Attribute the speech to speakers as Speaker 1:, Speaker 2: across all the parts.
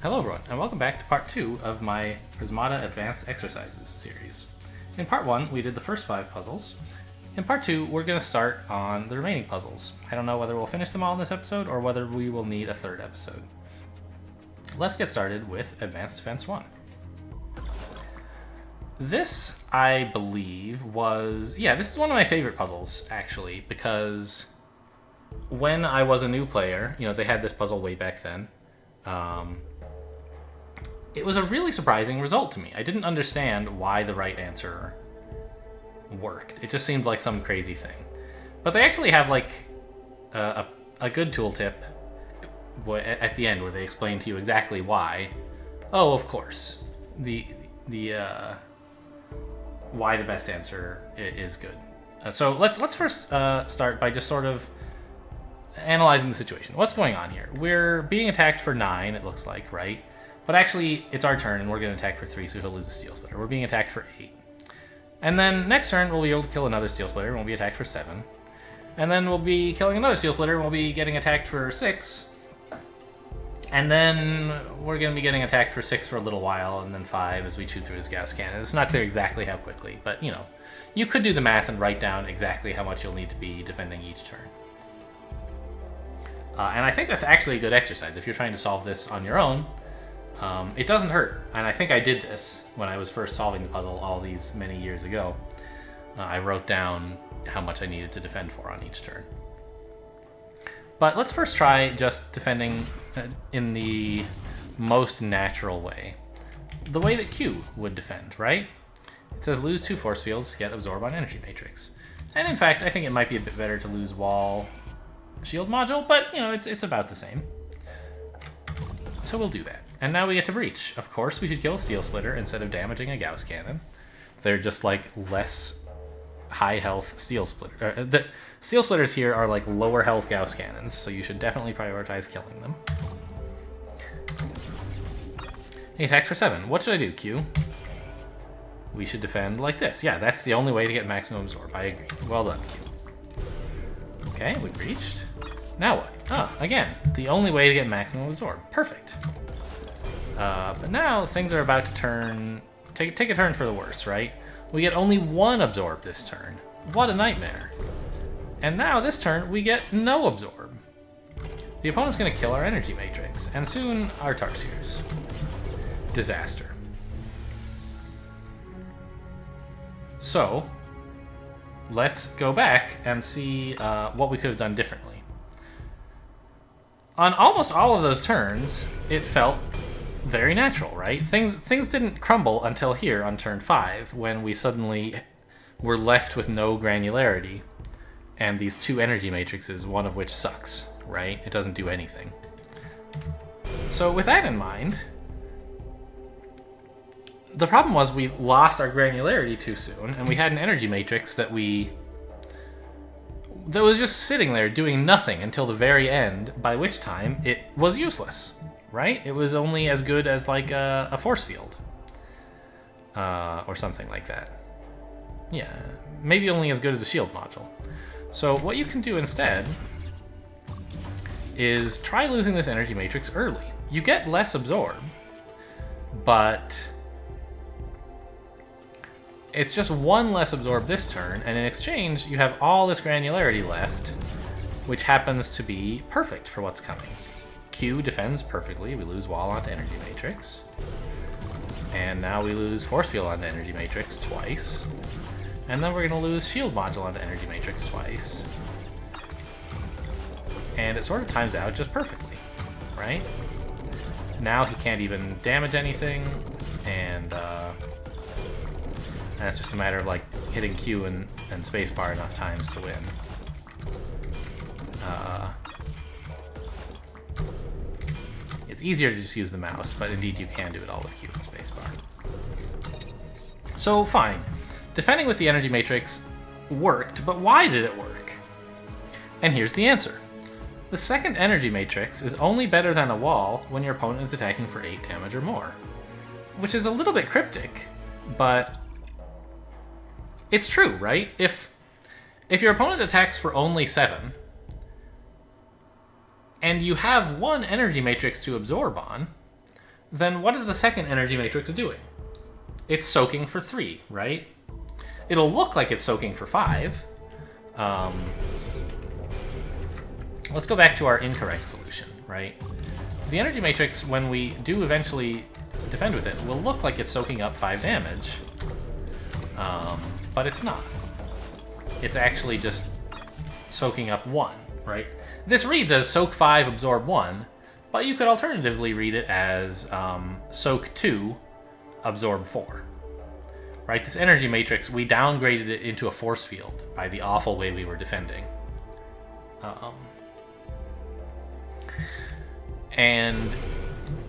Speaker 1: Hello everyone, and welcome back to part 2 of my Prismata Advanced Exercises series. In part 1, we did the first 5 puzzles. In part 2, we're going to start on the remaining puzzles. I don't know whether we'll finish them all in this episode, or whether we will need a third episode. Let's get started with Advanced Defense 1. This, I believe, this is one of my favorite puzzles, actually, because when I was a new player, they had this puzzle way back then. It was a really surprising result to me. I didn't understand why the right answer worked. It just seemed like some crazy thing. But they actually have like a good tooltip at the end where they explain to you exactly why. Oh, of course, the why the best answer is good. So let's first start by just sort of analyzing the situation. What's going on here? We're being attacked for 9, it looks like, right? But actually, it's our turn, and we're going to attack for 3, so he'll lose a Steel Splitter. We're being attacked for 8. And then next turn, we'll be able to kill another Steel Splitter, and we'll be attacked for 7. And then we'll be killing another Steel Splitter, and we'll be getting attacked for 6. And then we're going to be getting attacked for 6 for a little while, and then 5 as we chew through his Gauss Cannon. It's not clear exactly how quickly, but, you could do the math and write down exactly how much you'll need to be defending each turn. And I think that's actually a good exercise. If you're trying to solve this on your own, it doesn't hurt. And I think I did this when I was first solving the puzzle all these many years ago. I wrote down how much I needed to defend for on each turn. But let's first try just defending in the most natural way. The way that Q would defend, right? It says lose 2 force fields, get absorb on energy matrix. And in fact, I think it might be a bit better to lose wall shield module, but it's about the same. So we'll do that. And now we get to breach. Of course, we should kill a Steel Splitter instead of damaging a Gauss Cannon. They're just like less high health Steel Splitter. The Steel Splitters here are like lower health Gauss Cannons, so you should definitely prioritize killing them. He attacks for 7. What should I do, Q? We should defend like this. Yeah, that's the only way to get maximum absorb. I agree. Well done, Q. Okay, we breached. Now what? Oh, again, the only way to get maximum absorb. Perfect. But now things are about to turn... Take a turn for the worse, right? We get only 1 absorb this turn. What a nightmare. And now this turn, we get no absorb. The opponent's going to kill our energy matrix, and soon our Tarsiers. Disaster. So, let's go back and see what we could have done differently. On almost all of those turns, it felt very natural, right? Things didn't crumble until here on turn 5, when we suddenly were left with no granularity, and these 2 energy matrices, one of which sucks, right? It doesn't do anything. So with that in mind, the problem was we lost our granularity too soon, and we had an energy matrix that was just sitting there doing nothing until the very end, by which time it was useless, right? It was only as good as like a force field or something like that. Yeah, maybe only as good as a shield module. So what you can do instead is try losing this energy matrix early. You get less absorb, but it's just 1 less absorb this turn, and in exchange, you have all this granularity left, which happens to be perfect for what's coming. Q defends perfectly. We lose wall onto energy matrix. And now we lose force field onto energy matrix twice. And then we're going to lose shield module onto energy matrix twice. And it sort of times out just perfectly, right? Now he can't even damage anything, and it's just a matter of like hitting Q and spacebar enough times to win. It's easier to just use the mouse, but indeed you can do it all with Q and spacebar. So fine, defending with the energy matrix worked, but why did it work? And here's the answer. The second energy matrix is only better than a wall when your opponent is attacking for 8 damage or more, which is a little bit cryptic, but it's true, right? If your opponent attacks for only 7, and you have 1 energy matrix to absorb on, then what is the second energy matrix doing? It's soaking for 3, right? It'll look like it's soaking for 5. Let's go back to our incorrect solution, right? The energy matrix, when we do eventually defend with it, will look like it's soaking up 5 damage. But it's not. It's actually just soaking up 1, right? This reads as soak 5, absorb 1, but you could alternatively read it as soak 2, absorb 4. Right? This energy matrix, we downgraded it into a force field by the awful way we were defending. And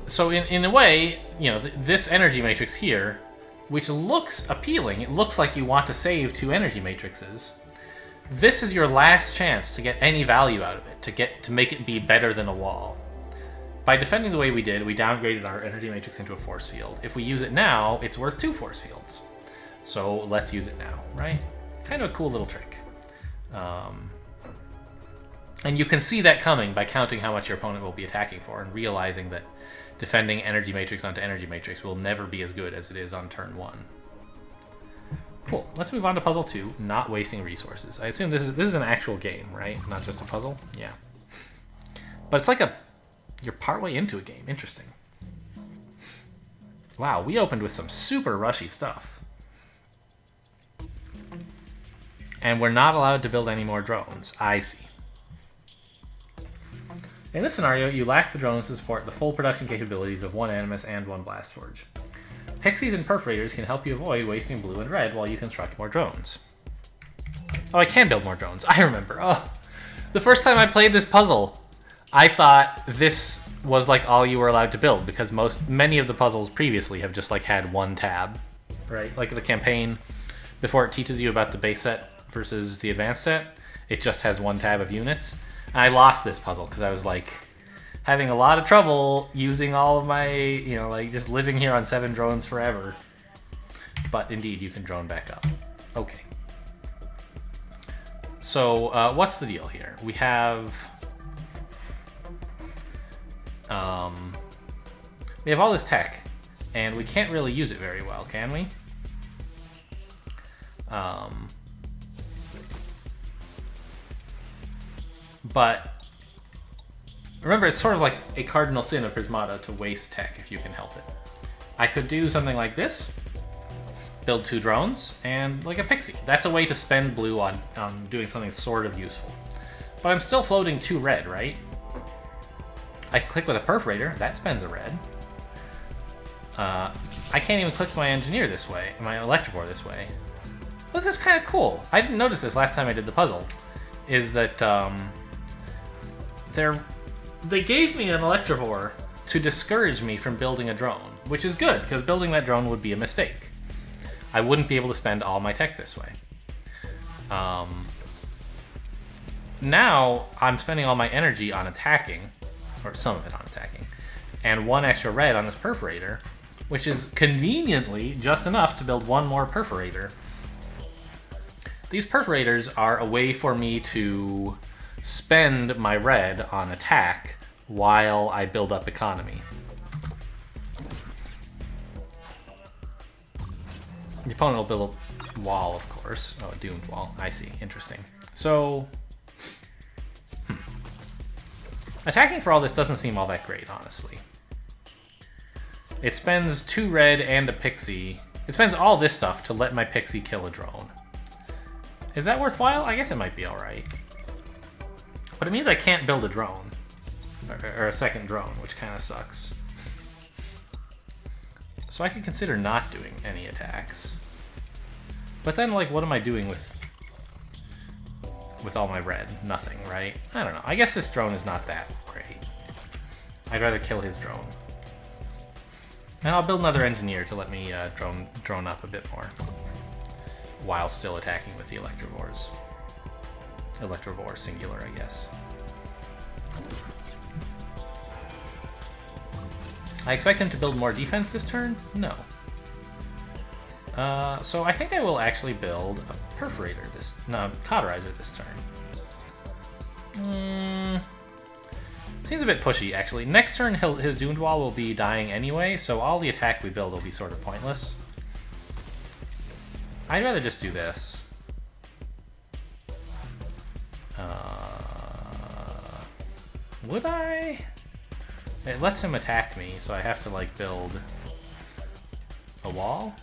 Speaker 1: so in a way, you know, this energy matrix here, which looks appealing, it looks like you want to save 2 energy matrices. This is your last chance to get any value out of it, to make it be better than a wall. By defending the way we did, we downgraded our energy matrix into a force field. If we use it now, it's worth 2 force fields. So let's use it now, right? Kind of a cool little trick. And you can see that coming by counting how much your opponent will be attacking for and realizing that defending energy matrix onto energy matrix will never be as good as it is on turn 1. Cool. Let's move on to puzzle 2, not wasting resources. I assume this is an actual game, right? Not just a puzzle? Yeah. But it's like you're partway into a game. Interesting. Wow, we opened with some super rushy stuff. And we're not allowed to build any more drones. I see. In this scenario, you lack the drones to support the full production capabilities of 1 Animus and 1 Blast Forge. Pixies and Perforators can help you avoid wasting blue and red while you construct more drones. Oh, I can build more drones. I remember. Oh, the first time I played this puzzle, I thought this was like all you were allowed to build because many of the puzzles previously have just like had 1 tab, right? Like the campaign, before it teaches you about the base set versus the advanced set, it just has 1 tab of units. And I lost this puzzle because I was like having a lot of trouble using all of my, you know, like just living here on 7 drones forever. But indeed, you can drone back up. Okay. So what's the deal here? We have all this tech, and we can't really use it very well, can we? But remember, it's sort of like a cardinal sin of Prismata to waste tech if you can help it. I could do something like this, build 2 drones, and like a pixie. That's a way to spend blue on doing something sort of useful. But I'm still floating 2 red, right? I click with a perforator, that spends a red. I can't even click my engineer this way, my electrovore this way. Well, this is kind of cool. I didn't notice this last time I did the puzzle, is that they gave me an electrovore to discourage me from building a drone, which is good, because building that drone would be a mistake. I wouldn't be able to spend all my tech this way. Now, I'm spending all my energy on attacking, or some of it on attacking, and 1 extra red on this perforator, which is conveniently just enough to build 1 more perforator. These perforators are a way for me to spend my red on attack while I build up economy. The opponent will build a wall, of course. Oh, a doomed wall. I see. Interesting. So, attacking for all this doesn't seem all that great, honestly. It spends 2 red and a pixie. It spends all this stuff to let my pixie kill a drone. Is that worthwhile? I guess it might be alright. But it means I can't build a drone. Or a second drone, which kind of sucks. So I could consider not doing any attacks. But then, like, what am I doing with all my red? Nothing, right? I don't know. I guess this drone is not that great. I'd rather kill his drone. And I'll build another engineer to let me drone up a bit more. While still attacking with the electrovores. Electrovore singular, I guess. I expect him to build more defense this turn? No. So I think I will actually build a perforator cauterizer this turn. Seems a bit pushy, actually. Next turn, his Doomed Wall will be dying anyway, so all the attack we build will be sort of pointless. I'd rather just do this. Would I? It lets him attack me, so I have to, like, build a wall.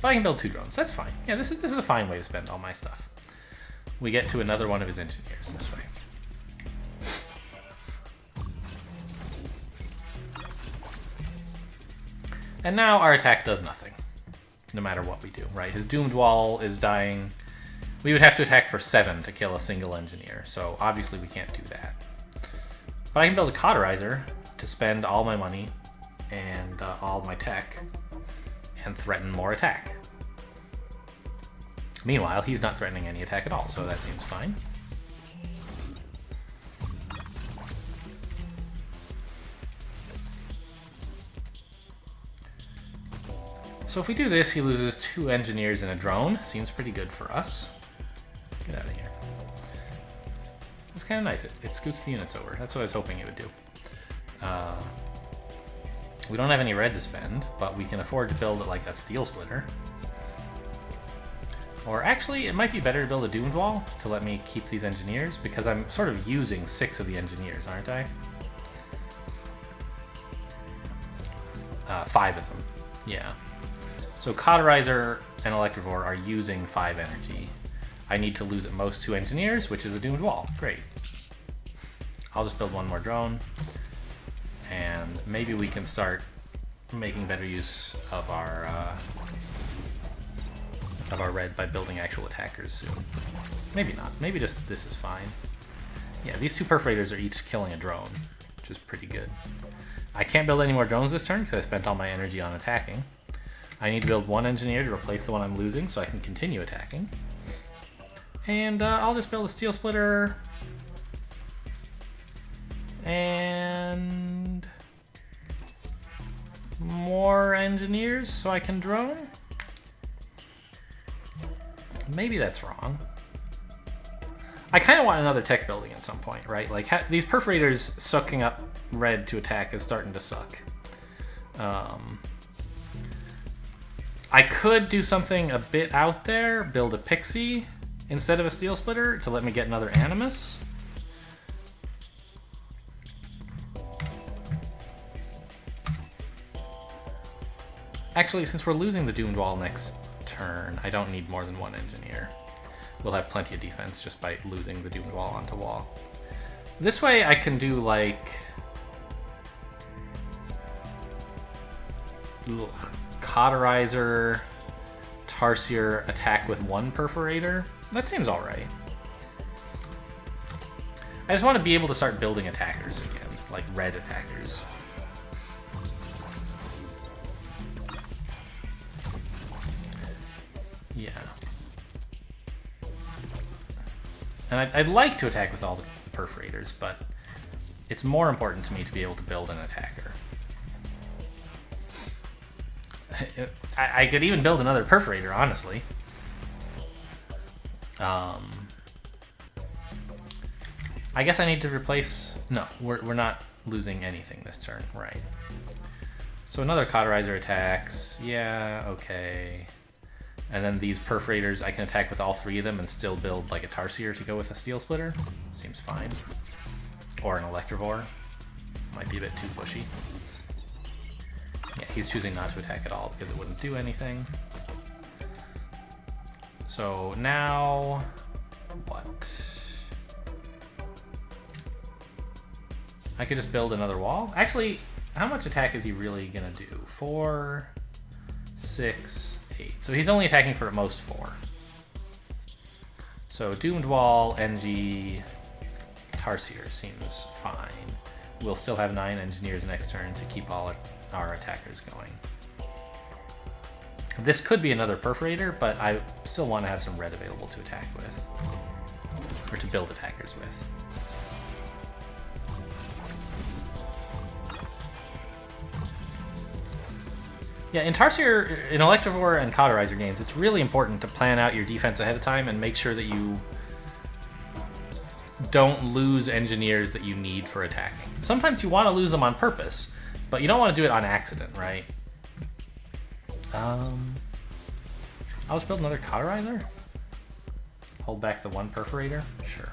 Speaker 1: But I can build 2 drones. That's fine. Yeah, this is a fine way to spend all my stuff. We get to another one of his engineers this way. And now our attack does nothing, no matter what we do, right? His Doomed Wall is dying. We would have to attack for 7 to kill a single engineer, so obviously we can't do that. But I can build a cauterizer to spend all my money and all my tech and threaten more attack. Meanwhile, he's not threatening any attack at all, so that seems fine. So if we do this, he loses 2 engineers and a drone. Seems pretty good for us. Get out of here. It's kind of nice. It scoots the units over. That's what I was hoping it would do. We don't have any red to spend, but we can afford to build like a steel splitter. Or actually, it might be better to build a Doomed Wall to let me keep these engineers, because I'm sort of using 6 of the engineers, aren't I? 5 of them. Yeah. So Cauterizer and Electivore are using 5 energy. I need to lose at most 2 engineers, which is a Doomed Wall. Great. I'll just build 1 more drone. And maybe we can start making better use of our red by building actual attackers soon. Maybe not. Maybe just this is fine. Yeah, these 2 perforators are each killing a drone, which is pretty good. I can't build any more drones this turn because I spent all my energy on attacking. I need to build 1 engineer to replace the one I'm losing so I can continue attacking. And I'll just build a steel splitter. And more engineers so I can drone? Maybe that's wrong. I kind of want another tech building at some point, right? Like these perforators sucking up red to attack is starting to suck. I could do something a bit out there, build a pixie instead of a steel splitter to let me get another animus. Actually, since we're losing the Doomed Wall next turn, I don't need more than 1 engineer. We'll have plenty of defense just by losing the Doomed Wall onto wall. This way I can do like Cauterizer, Tarsier, attack with 1 perforator. That seems alright. I just want to be able to start building attackers again, like red attackers. Yeah. And I'd like to attack with all the perforators, but it's more important to me to be able to build an attacker. I could even build another perforator, honestly. I guess I need to replace... No, we're not losing anything this turn, right. So another Cauterizer attacks. Yeah, okay. And then these perforators, I can attack with all 3 of them and still build like a Tarsier to go with a steel splitter. Seems fine. Or an Electivore. Might be a bit too pushy. Yeah, he's choosing not to attack at all because it wouldn't do anything. So now, what? I could just build another wall. Actually, how much attack is he really gonna do? 4, 6, 8. So he's only attacking for at most 4. So Doomed Wall, NG, Tarsier seems fine. We'll still have 9 engineers next turn to keep all our attackers going. This could be another perforator, but I still want to have some red available to attack with. Or to build attackers with. Yeah, in Tarsier, in Electivore and Cauterizer games, it's really important to plan out your defense ahead of time and make sure that you don't lose engineers that you need for attacking. Sometimes you want to lose them on purpose, but you don't want to do it on accident, right? I'll just build another cauterizer. Hold back the one perforator. Sure.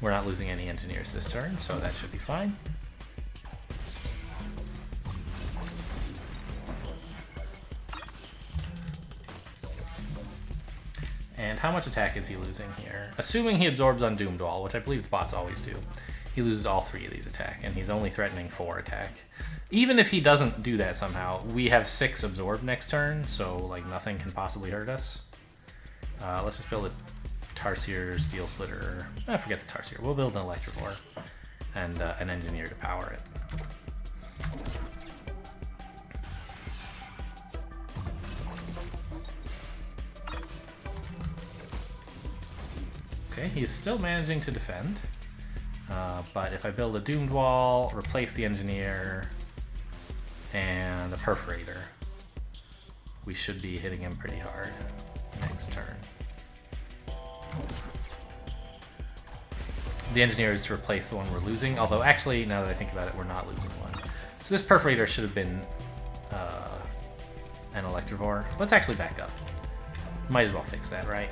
Speaker 1: We're not losing any engineers this turn, so that should be fine. And how much attack is he losing here? Assuming he absorbs Undoomed Wall, which I believe the bots always do, he loses all 3 of these attack, and he's only threatening 4 attack. Even if he doesn't do that somehow, we have 6 absorbed next turn, so like nothing can possibly hurt us. Let's just build a Tarsier Steel Splitter. I forget the Tarsier. We'll build an Electrovore and an Engineer to power it. Okay, he's still managing to defend, but if I build a Doomed Wall, replace the Engineer, and a Perforator, we should be hitting him pretty hard next turn. The Engineer is to replace the one we're losing, although actually, now that I think about it, we're not losing one. So this Perforator should have been an Electrovore. Let's actually back up. Might as well fix that, right?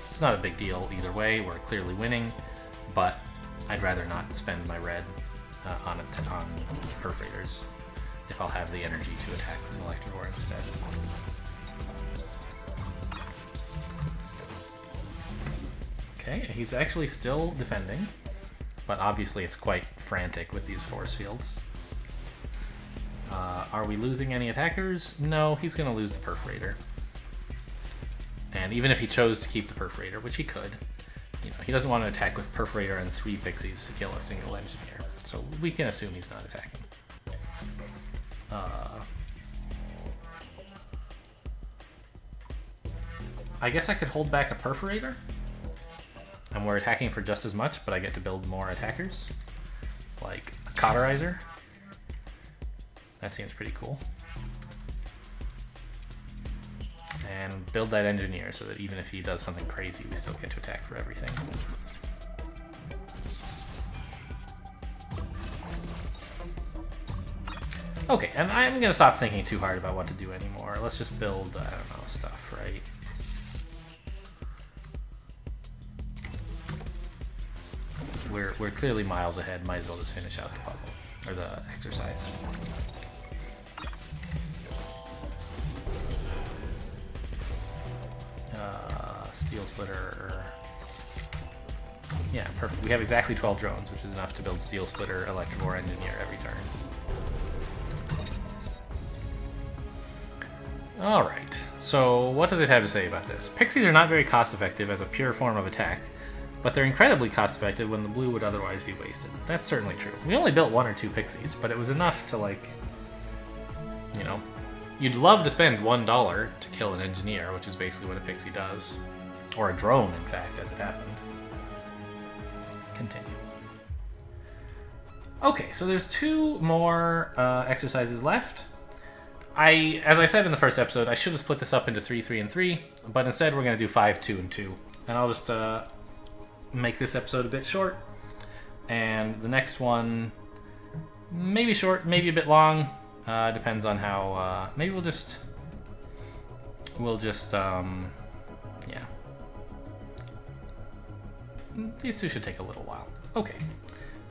Speaker 1: It's not a big deal either way, we're clearly winning, but I'd rather not spend my red on Perforators if I'll have the energy to attack with an Electrovore instead. Okay, he's actually still defending, but obviously it's quite frantic with these force fields. Are we losing any attackers? No, he's going to lose the Perforator. And even if he chose to keep the Perforator, which he could, you know, he doesn't want to attack with Perforator and 3 Pixies to kill a single Engineer. So we can assume he's not attacking. I guess I could hold back a Perforator. And we're attacking for just as much, but I get to build more attackers. Like a Cauterizer. That seems pretty cool. And build that Engineer so that even if he does something crazy, we still get to attack for everything. Okay, and I'm going to stop thinking too hard about what to do anymore. Let's just build, I don't know, stuff, right? We're clearly miles ahead. Might as well just finish out the puzzle, or the exercise. Steel Splitter. Yeah, perfect. We have exactly 12 drones, which is enough to build Steel Splitter, Electrovore, Engineer every turn. Alright, so what does it have to say about this? Pixies are not very cost-effective as a pure form of attack, but they're incredibly cost-effective when the blue would otherwise be wasted. That's certainly true. We only built 1 or 2 Pixies, but it was enough to, like, you know, you'd love to spend $1 to kill an Engineer, which is basically what a Pixie does. Or a drone, in fact, as it happened. Continue. Okay, so there's 2 more exercises left. As I said in the first episode, I should have split this up into 3, 3, and 3, but instead we're going to do 5, 2, and 2. And I'll just make this episode a bit short, and the next one maybe short, maybe a bit long. Depends on how. Maybe we'll just yeah. These 2 should take a little while. Okay.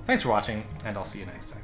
Speaker 1: Thanks for watching, and I'll see you next time.